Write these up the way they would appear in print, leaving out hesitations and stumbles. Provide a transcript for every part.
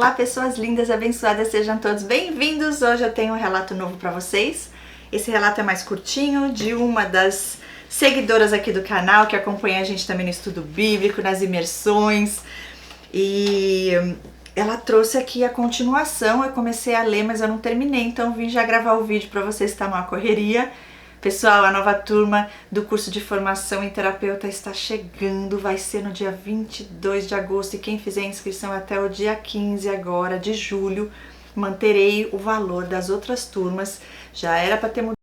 Olá, pessoas lindas, abençoadas, sejam todos bem-vindos. Hoje eu tenho um relato novo para vocês. Esse relato é mais curtinho, de uma das seguidoras aqui do canal, que acompanha a gente também no estudo bíblico, nas imersões. E ela trouxe aqui a continuação. Eu comecei a ler, mas eu não terminei, então vim já gravar o vídeo para vocês, tá numa correria. Pessoal, a nova turma do curso de formação em terapeuta está chegando, vai ser no dia 22 de agosto e quem fizer a inscrição até o dia 15 agora de julho, manterei o valor das outras turmas. Já era para ter mudado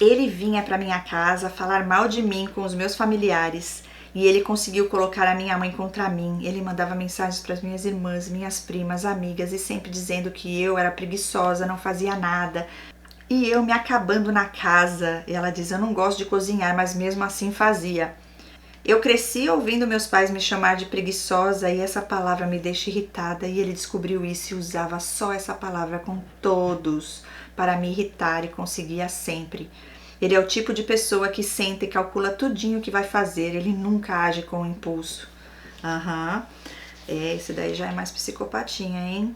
Ele vinha para minha casa falar mal de mim com os meus familiares e ele conseguiu colocar a minha mãe contra mim. Ele mandava mensagens para as minhas irmãs, minhas primas, amigas e sempre dizendo que eu era preguiçosa, não fazia nada. E eu me acabando na casa. E ela diz, eu não gosto de cozinhar, mas mesmo assim fazia. Eu cresci ouvindo meus pais me chamar de preguiçosa e essa palavra me deixa irritada e ele descobriu isso e usava só essa palavra com todos para me irritar e conseguia sempre. Ele é o tipo de pessoa que senta e calcula tudinho o que vai fazer, ele nunca age com impulso. Esse daí já é mais psicopatinha, hein?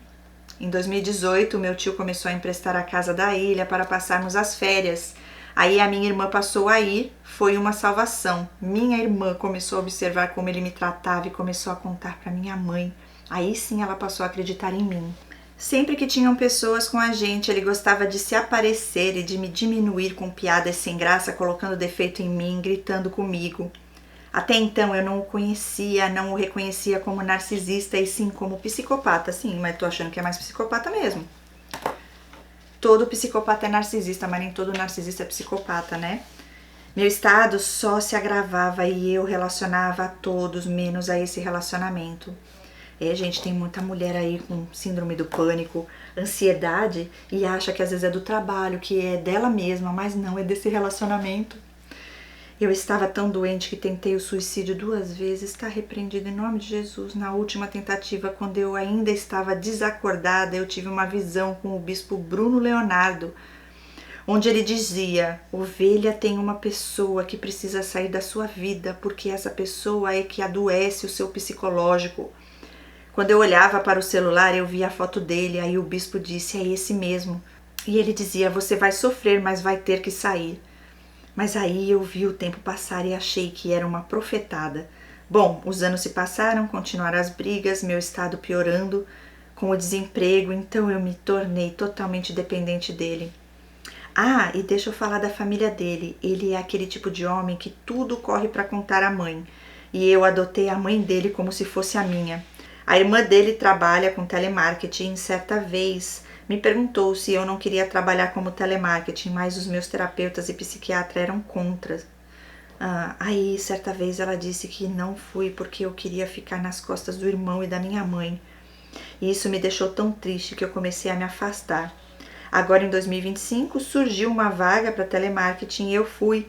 Em 2018, meu tio começou a emprestar a casa da ilha para passarmos as férias. Aí a minha irmã passou a ir, foi uma salvação. Minha irmã começou a observar como ele me tratava e começou a contar para minha mãe. Aí sim ela passou a acreditar em mim. Sempre que tinham pessoas com a gente, ele gostava de se aparecer e de me diminuir com piadas sem graça, colocando defeito em mim, gritando comigo. Até então eu não o conhecia, não o reconhecia como narcisista e sim como psicopata. Sim, mas tô achando que é mais psicopata mesmo. Todo psicopata é narcisista, mas nem todo narcisista é psicopata, né? Meu estado só se agravava e eu relacionava a todos, menos a esse relacionamento. Gente, tem muita mulher aí com síndrome do pânico, ansiedade e acha que às vezes é do trabalho, que é dela mesma, mas não, é desse relacionamento. Eu estava tão doente que tentei o suicídio 2 vezes, está repreendido em nome de Jesus. Na última tentativa, quando eu ainda estava desacordada, eu tive uma visão com o bispo Bruno Leonardo, onde ele dizia, ovelha, tem uma pessoa que precisa sair da sua vida, porque essa pessoa é que adoece o seu psicológico. Quando eu olhava para o celular, eu via a foto dele, aí o bispo disse, é esse mesmo. E ele dizia, você vai sofrer, mas vai ter que sair. Mas aí eu vi o tempo passar e achei que era uma profetada. Bom, os anos se passaram, continuaram as brigas, meu estado piorando com o desemprego, então eu me tornei totalmente dependente dele. E deixa eu falar da família dele. Ele é aquele tipo de homem que tudo corre para contar à mãe. E eu adotei a mãe dele como se fosse a minha. A irmã dele trabalha com telemarketing e certa vez me perguntou se eu não queria trabalhar como telemarketing, mas os meus terapeutas e psiquiatras eram contra. Aí, certa vez, ela disse que não fui porque eu queria ficar nas costas do irmão e da minha mãe. E isso me deixou tão triste que eu comecei a me afastar. Agora, em 2025, surgiu uma vaga para telemarketing e eu fui.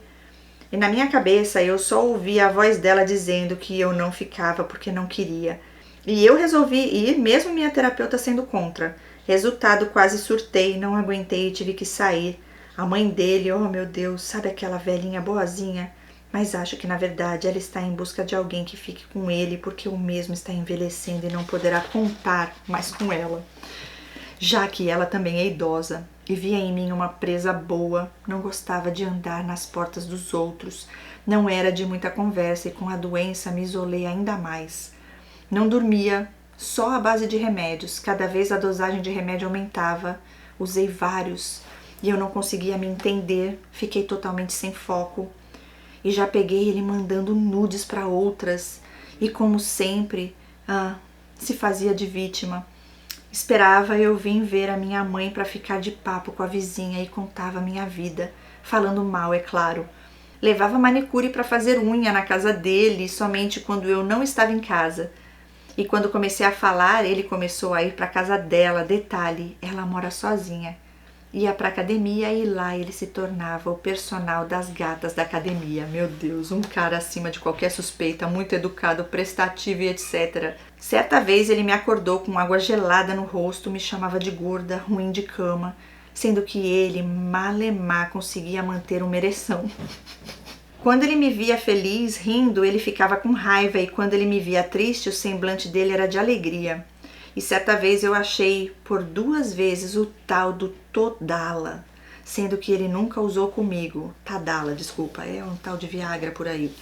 E na minha cabeça, eu só ouvia a voz dela dizendo que eu não ficava porque não queria. E eu resolvi ir, mesmo minha terapeuta sendo contra. Resultado, quase surtei, não aguentei e tive que sair. A mãe dele, oh meu Deus, sabe aquela velhinha boazinha? Mas acho que na verdade ela está em busca de alguém que fique com ele, porque o mesmo está envelhecendo e não poderá contar mais com ela. Já que ela também é idosa e via em mim uma presa boa, não gostava de andar nas portas dos outros, não era de muita conversa e com a doença me isolei ainda mais. Não dormia, só à base de remédios. Cada vez a dosagem de remédio aumentava. Usei vários e eu não conseguia me entender. Fiquei totalmente sem foco. E já peguei ele mandando nudes para outras. E como sempre, se fazia de vítima. Esperava eu vir ver a minha mãe para ficar de papo com a vizinha e contava a minha vida. Falando mal, é claro. Levava manicure para fazer unha na casa dele somente quando eu não estava em casa. E quando comecei a falar, ele começou a ir para a casa dela. Detalhe, ela mora sozinha. Ia para a academia e lá ele se tornava o personal das gatas da academia. Meu Deus, um cara acima de qualquer suspeita, muito educado, prestativo e etc. Certa vez ele me acordou com água gelada no rosto, me chamava de gorda, ruim de cama, sendo que ele, malemar, conseguia manter uma ereção. Quando ele me via feliz, rindo, ele ficava com raiva e quando ele me via triste, o semblante dele era de alegria. E certa vez eu achei por 2 vezes o tal do Todala, sendo que ele nunca usou comigo. Tadala, desculpa, é um tal de Viagra por aí.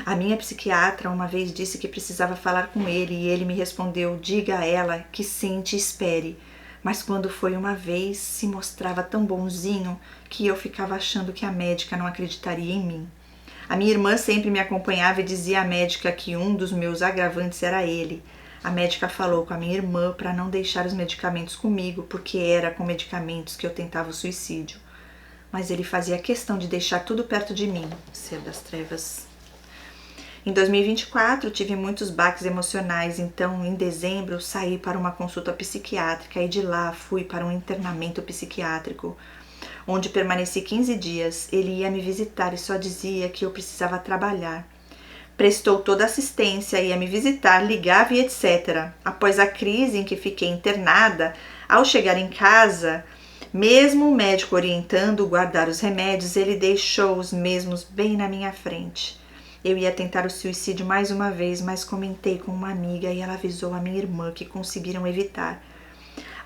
A minha psiquiatra uma vez disse que precisava falar com ele e ele me respondeu, diga a ela que sente e espere. Mas quando foi uma vez, se mostrava tão bonzinho que eu ficava achando que a médica não acreditaria em mim. A minha irmã sempre me acompanhava e dizia à médica que um dos meus agravantes era ele. A médica falou com a minha irmã para não deixar os medicamentos comigo, porque era com medicamentos que eu tentava o suicídio. mas ele fazia questão de deixar tudo perto de mim, ser das trevas. Em 2024, tive muitos baques emocionais, então em dezembro saí para uma consulta psiquiátrica e de lá fui para um internamento psiquiátrico, onde permaneci 15 dias. Ele ia me visitar e só dizia que eu precisava trabalhar. Prestou toda a assistência, ia me visitar, ligava e etc. Após a crise em que fiquei internada, ao chegar em casa, mesmo o médico orientando guardar os remédios, ele deixou os mesmos bem na minha frente. Eu ia tentar o suicídio mais uma vez, mas comentei com uma amiga e ela avisou a minha irmã que conseguiram evitar.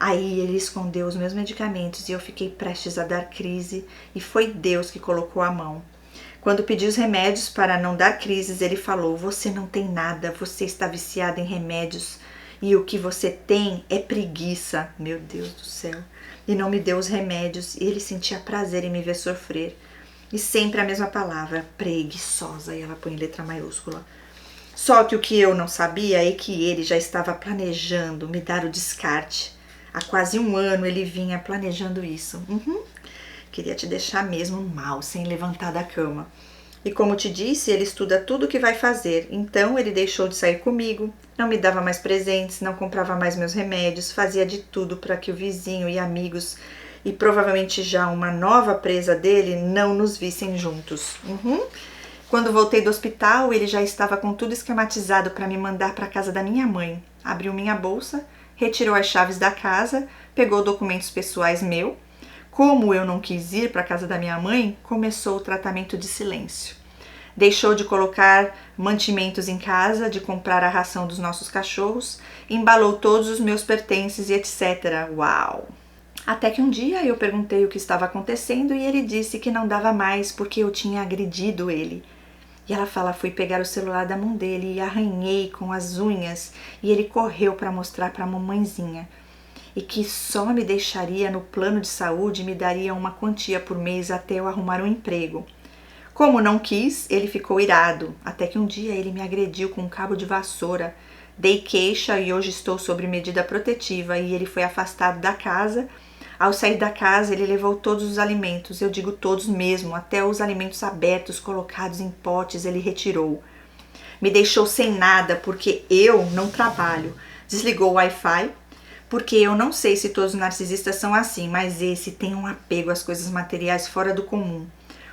Aí ele escondeu os meus medicamentos e eu fiquei prestes a dar crise e foi Deus que colocou a mão. Quando pedi os remédios para não dar crises, ele falou: você não tem nada, você está viciada em remédios e o que você tem é preguiça. Meu Deus do céu. E não me deu os remédios e ele sentia prazer em me ver sofrer. E sempre a mesma palavra, preguiçosa, e ela põe em letra maiúscula. Só que o que eu não sabia é que ele já estava planejando me dar o descarte. Há quase 1 ano ele vinha planejando isso. Queria te deixar mesmo mal, sem levantar da cama. E como te disse, ele estuda tudo o que vai fazer. Então ele deixou de sair comigo, não me dava mais presentes, não comprava mais meus remédios, fazia de tudo para que o vizinho e amigos e provavelmente já uma nova presa dele não nos vissem juntos. Quando voltei do hospital, ele já estava com tudo esquematizado para me mandar para a casa da minha mãe. Abriu minha bolsa, retirou as chaves da casa, pegou documentos pessoais meu. Como eu não quis ir para a casa da minha mãe, começou o tratamento de silêncio. Deixou de colocar mantimentos em casa, de comprar a ração dos nossos cachorros, embalou todos os meus pertences e etc. Uau! Até que um dia eu perguntei o que estava acontecendo e ele disse que não dava mais porque eu tinha agredido ele. E ela fala: fui pegar o celular da mão dele e arranhei com as unhas e ele correu para mostrar para a mamãezinha. E que só me deixaria no plano de saúde e me daria uma quantia por mês até eu arrumar um emprego. Como não quis, ele ficou irado, até que um dia ele me agrediu com um cabo de vassoura. Dei queixa e hoje estou sob medida protetiva e ele foi afastado da casa. Ao sair da casa, ele levou todos os alimentos, eu digo todos mesmo, até os alimentos abertos colocados em potes ele retirou. Me deixou sem nada porque eu não trabalho. Desligou o Wi-Fi, porque eu não sei se todos os narcisistas são assim, mas esse tem um apego às coisas materiais fora do comum.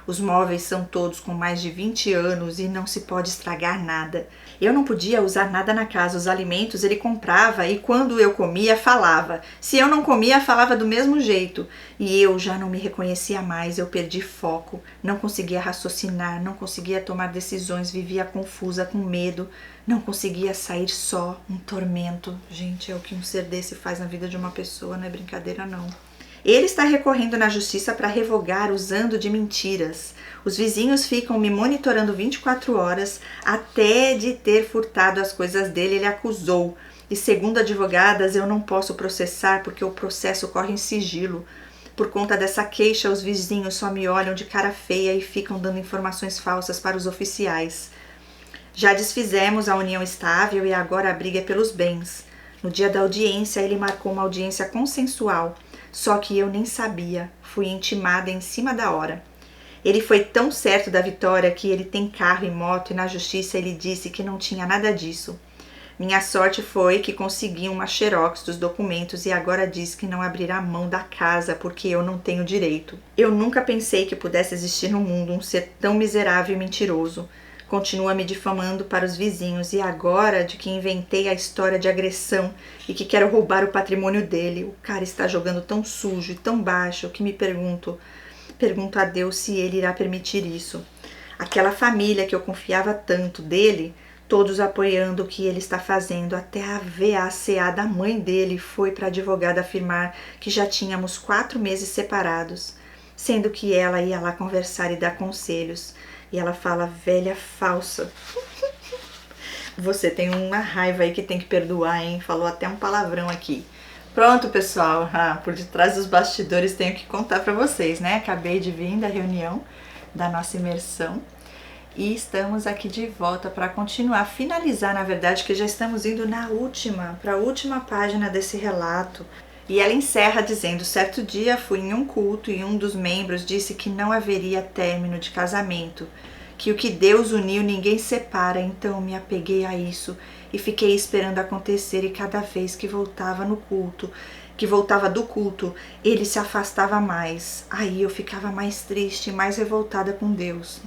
Os móveis são todos com mais de 20 anos e não se pode estragar nada. Eu não podia usar nada na casa, os alimentos ele comprava e quando eu comia falava. Se eu não comia, falava do mesmo jeito. E eu já não me reconhecia mais, eu perdi foco, não conseguia raciocinar, não conseguia tomar decisões, vivia confusa, com medo, não conseguia sair só, um tormento. Gente, é o que um ser desse faz na vida de uma pessoa, não é brincadeira não. Ele está recorrendo na justiça para revogar usando de mentiras. Os vizinhos ficam me monitorando 24 horas, até de ter furtado as coisas dele, ele acusou. E segundo advogadas, eu não posso processar porque o processo corre em sigilo. Por conta dessa queixa, os vizinhos só me olham de cara feia e ficam dando informações falsas para os oficiais. Já desfizemos a união estável e agora a briga é pelos bens. No dia da audiência, ele marcou uma audiência consensual. Só que eu nem sabia, fui intimada em cima da hora. Ele foi tão certo da vitória que ele tem carro e moto e na justiça ele disse que não tinha nada disso. Minha sorte foi que consegui uma xerox dos documentos e agora diz que não abrirá mão da casa porque eu não tenho direito. Eu nunca pensei que pudesse existir no mundo um ser tão miserável e mentiroso. Continua me difamando para os vizinhos e agora de que inventei a história de agressão e que quero roubar o patrimônio dele, o cara está jogando tão sujo e tão baixo que me pergunto a Deus se ele irá permitir isso. Aquela família que eu confiava tanto dele, todos apoiando o que ele está fazendo, até a VACA da mãe dele foi para a advogada afirmar que já tínhamos 4 meses separados, sendo que ela ia lá conversar e dar conselhos. E ela fala: velha falsa. Você tem uma raiva aí que tem que perdoar, hein? Falou até um palavrão aqui. Pronto, pessoal. Por detrás dos bastidores tenho que contar pra vocês, né? Acabei de vir da reunião da nossa imersão. E estamos aqui de volta para continuar, finalizar, na verdade, que já estamos indo para a última página desse relato. E ela encerra dizendo: certo dia fui em um culto e um dos membros disse que não haveria término de casamento, que o que Deus uniu ninguém separa. Então me apeguei a isso e fiquei esperando acontecer, e cada vez que voltava do culto, ele se afastava mais. Aí eu ficava mais triste, mais revoltada com Deus.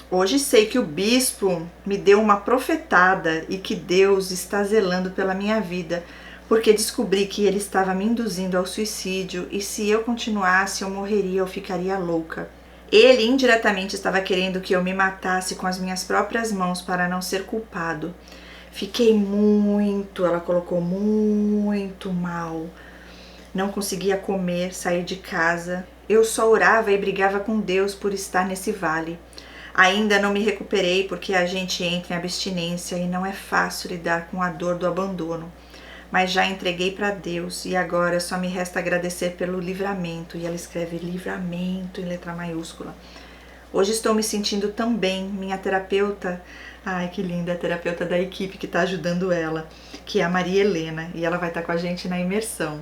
Hoje sei que o bispo me deu uma profetada e que Deus está zelando pela minha vida, porque descobri que ele estava me induzindo ao suicídio e se eu continuasse eu morreria ou ficaria louca. Ele indiretamente estava querendo que eu me matasse com as minhas próprias mãos para não ser culpado. Fiquei muito, ela colocou, muito mal. Não conseguia comer, sair de casa. Eu só orava e brigava com Deus por estar nesse vale. Ainda não me recuperei porque a gente entra em abstinência e não é fácil lidar com a dor do abandono. Mas já entreguei para Deus e agora só me resta agradecer pelo livramento. E ela escreve livramento em letra maiúscula. Hoje estou me sentindo tão bem. Minha terapeuta, ai que linda, a terapeuta da equipe que está ajudando ela, que é a Maria Helena, e ela vai estar com a gente na imersão.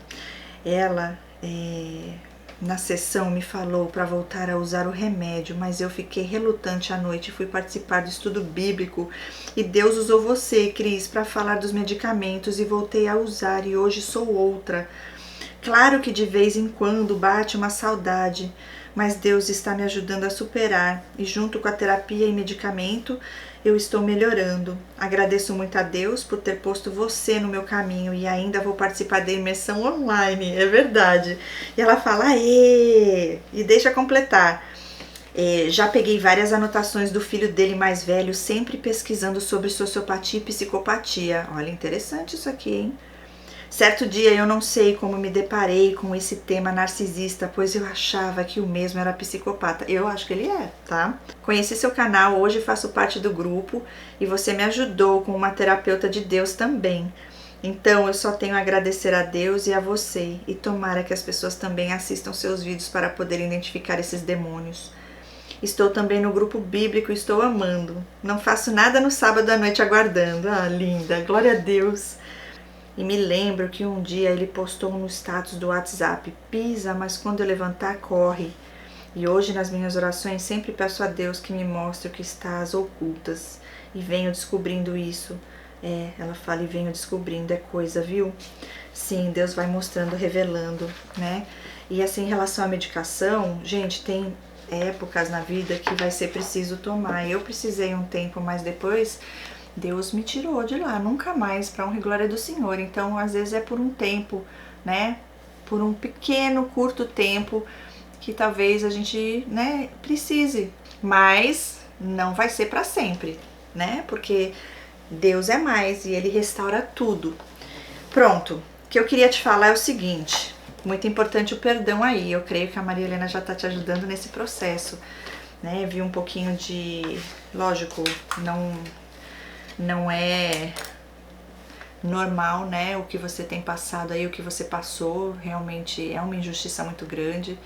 Ela, na sessão, me falou para voltar a usar o remédio, mas eu fiquei relutante à noite e fui participar do estudo bíblico. E Deus usou você, Cris, para falar dos medicamentos e voltei a usar e hoje sou outra. Claro que de vez em quando bate uma saudade, mas Deus está me ajudando a superar e junto com a terapia e medicamento eu estou melhorando. Agradeço muito a Deus por ter posto você no meu caminho e ainda vou participar da imersão online, é verdade. E ela fala, aê! E deixa completar. Já peguei várias anotações do filho dele mais velho, sempre pesquisando sobre sociopatia e psicopatia. Olha, interessante isso aqui, hein? Certo dia eu não sei como me deparei com esse tema narcisista, pois eu achava que o mesmo era psicopata. Eu acho que ele é, tá? Conheci seu canal, hoje faço parte do grupo e você me ajudou com uma terapeuta de Deus também. Então eu só tenho a agradecer a Deus e a você e tomara que as pessoas também assistam seus vídeos para poderem identificar esses demônios. Estou também no grupo bíblico e estou amando. Não faço nada no sábado à noite aguardando. Ah, linda, glória a Deus. E me lembro que um dia ele postou no status do WhatsApp, pisa, mas quando eu levantar, corre. E hoje nas minhas orações sempre peço a Deus que me mostre o que está às ocultas. E venho descobrindo isso. Ela fala e venho descobrindo, é coisa, viu? Sim, Deus vai mostrando, revelando, né? E assim, em relação à medicação, gente, tem épocas na vida que vai ser preciso tomar. Eu precisei um tempo, mas depois Deus me tirou de lá, nunca mais, para honra e glória do Senhor. Então, às vezes é por um tempo, né? Por um pequeno, curto tempo que talvez a gente, né, precise. Mas não vai ser para sempre, né? Porque Deus é mais e Ele restaura tudo. Pronto, o que eu queria te falar é o seguinte, muito importante o perdão aí. Eu creio que a Maria Helena já está te ajudando nesse processo, né? Vi um pouquinho de, lógico, não é normal, né, o que você tem passado aí, o que você passou, realmente é uma injustiça muito grande.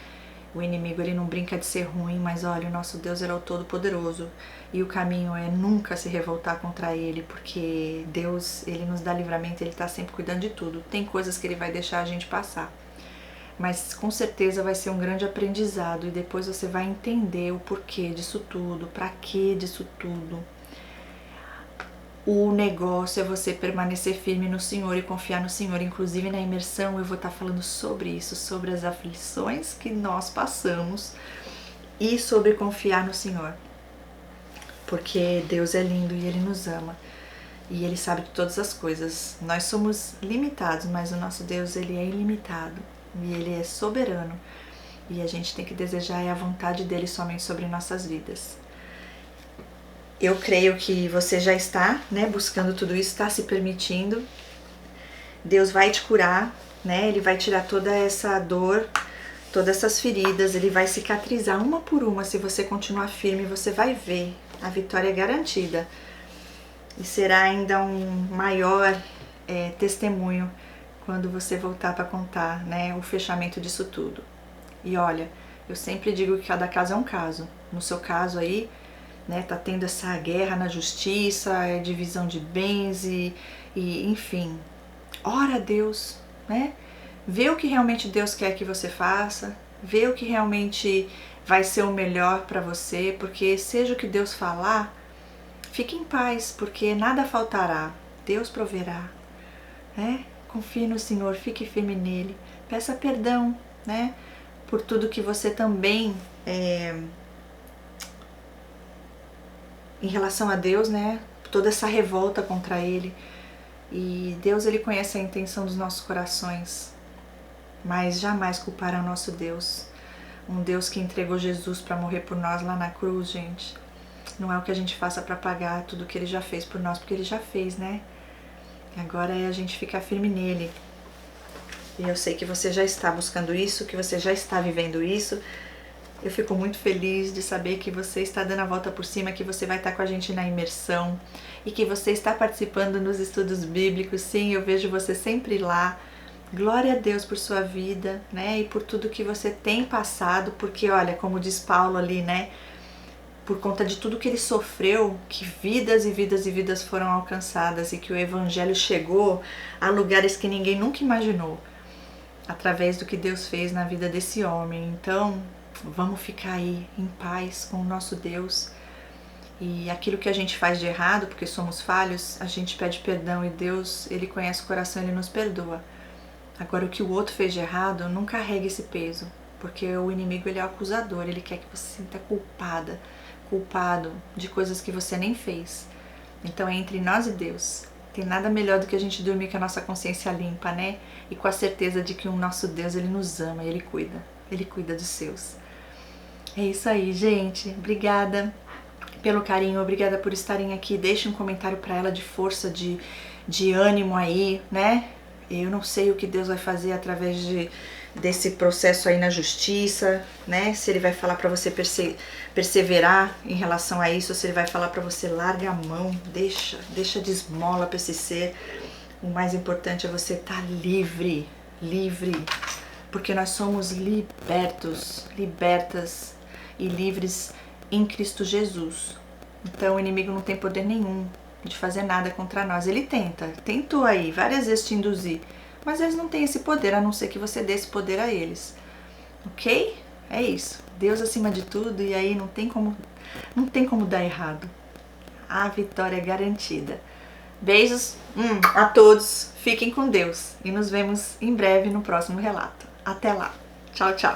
O inimigo, ele não brinca de ser ruim, mas olha, o nosso Deus é o Todo-Poderoso e o caminho é nunca se revoltar contra Ele, porque Deus, Ele nos dá livramento, Ele está sempre cuidando de tudo. Tem coisas que Ele vai deixar a gente passar, mas com certeza vai ser um grande aprendizado e depois você vai entender o porquê disso tudo, para que disso tudo. O negócio é você permanecer firme no Senhor e confiar no Senhor. Inclusive na imersão eu vou estar falando sobre isso, sobre as aflições que nós passamos e sobre confiar no Senhor. Porque Deus é lindo e Ele nos ama e Ele sabe de todas as coisas. Nós somos limitados, mas o nosso Deus, Ele é ilimitado e Ele é soberano. E a gente tem que desejar a vontade dEle somente sobre nossas vidas. Eu creio que você já está, né, buscando tudo isso, está se permitindo. Deus vai te curar, né? Ele vai tirar toda essa dor, todas essas feridas, Ele vai cicatrizar uma por uma. Se você continuar firme, você vai ver. A vitória é garantida. E será ainda um maior testemunho quando você voltar para contar, né, o fechamento disso tudo. E olha, eu sempre digo que cada caso é um caso. No seu caso aí, né, tá tendo essa guerra na justiça, divisão de bens e enfim, ora a Deus, né? Vê o que realmente Deus quer que você faça, vê o que realmente vai ser o melhor para você, porque seja o que Deus falar, fique em paz, porque nada faltará, Deus proverá, né? Confie no Senhor, fique firme nele, peça perdão, né? Por tudo que você também, em relação a Deus, né? Toda essa revolta contra ele. E Deus, ele conhece a intenção dos nossos corações, mas jamais culpará o nosso Deus. Um Deus que entregou Jesus para morrer por nós lá na cruz, gente. Não é o que a gente faça para pagar tudo que ele já fez por nós, porque ele já fez, né? Agora é a gente ficar firme nele. E eu sei que você já está buscando isso, que você já está vivendo isso. Eu fico muito feliz de saber que você está dando a volta por cima, que você vai estar com a gente na imersão e que você está participando nos estudos bíblicos. Sim, eu vejo você sempre lá. Glória a Deus por sua vida, né? E por tudo que você tem passado, porque olha, como diz Paulo ali, né? Por conta de tudo que ele sofreu, que vidas e vidas e vidas foram alcançadas e que o evangelho chegou a lugares que ninguém nunca imaginou, através do que Deus fez na vida desse homem. Então, vamos ficar aí em paz com o nosso Deus. E aquilo que a gente faz de errado, porque somos falhos, a gente pede perdão e Deus, ele conhece o coração, ele nos perdoa. Agora, o que o outro fez de errado, não carregue esse peso, porque o inimigo, ele é o acusador, ele quer que você se sinta culpado de coisas que você nem fez. Então, é entre nós e Deus. Tem nada melhor do que a gente dormir com a nossa consciência limpa, né? E com a certeza de que o nosso Deus, ele nos ama, ele cuida dos seus. É isso aí, gente. Obrigada pelo carinho, obrigada por estarem aqui. Deixe um comentário para ela de força, de ânimo aí, né? Eu não sei o que Deus vai fazer através desse processo aí na justiça, né? Se ele vai falar para você perseverar em relação a isso, ou se ele vai falar para você larga a mão, deixa de esmola para esse ser. O mais importante é você estar livre, porque nós somos libertas e livres em Cristo Jesus. Então o inimigo não tem poder nenhum de fazer nada contra nós. Ele tentou aí várias vezes te induzir, mas eles não têm esse poder, a não ser que você dê esse poder a eles, ok? É isso, Deus acima de tudo, e aí não tem como dar errado. A vitória é garantida. Beijos a todos, fiquem com Deus e nos vemos em breve no próximo relato. Até lá, tchau, tchau.